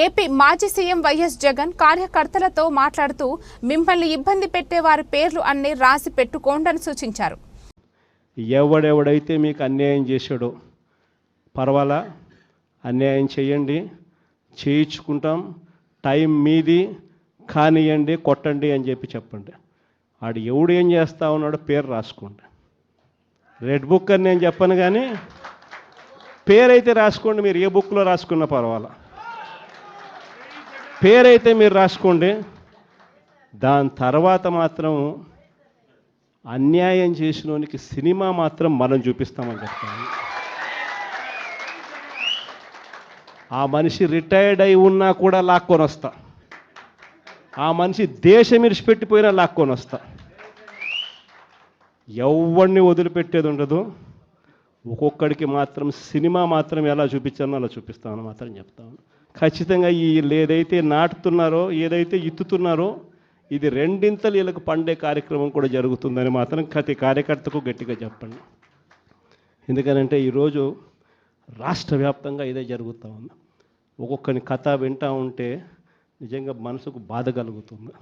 AP మాజీ CM YS Jagan కార్యకర్తలతో మాట్లాడుతూ మిమ్మల్ని ఇబ్బంది పెట్టే వారి పేర్లు అన్నీ రాసి పెట్టుకోండని సూచించారు. ఎవడెవడైతే మీకు అన్యాయం చేశాడో పర్వాలా, అన్యాయం చేయండి, చేయించుకుంటాం, టైం మీది, కానియండి, కొట్టండి అని చెప్పండి. ఆడు ఎవడు ఏం చేస్తా ఉన్నాడో పేరు రాసుకోండి. రెడ్ బుక్ అని నేను చెప్పను, కానీ పేరైతే రాసుకోండి. మీరు ఏ బుక్లో రాసుకున్నా పర్వాలా, పేరైతే మీరు రాసుకోండి. దాని తర్వాత మాత్రం అన్యాయం చేసినోనికి సినిమా మాత్రం మనం చూపిస్తామని చెప్తాను. ఆ మనిషి రిటైర్డ్ అయి ఉన్నా కూడా లాక్కొని వస్తా, ఆ మనిషి దేశం విడిచిపెట్టిపోయినా లాక్కొని వస్తా. ఎవరిని వదిలిపెట్టేది ఉండదు. ఒక్కొక్కడికి మాత్రం సినిమా మాత్రం ఎలా చూపించానో అలా చూపిస్తామని మాత్రం చెప్తాను. ఖచ్చితంగా వీళ్ళు ఏదైతే నాటుతున్నారో, ఏదైతే ఇత్తుతున్నారో, ఇది రెండింతలు వీళ్ళకు పండే కార్యక్రమం కూడా జరుగుతుందని మాత్రం ప్రతి కార్యకర్తకు గట్టిగా చెప్పండి. ఎందుకనంటే ఈరోజు రాష్ట్ర వ్యాప్తంగా ఇదే జరుగుతూ ఉంది. ఒక్కొక్కని కథ వింటూ ఉంటే నిజంగా మనసుకు బాధ కలుగుతుంది.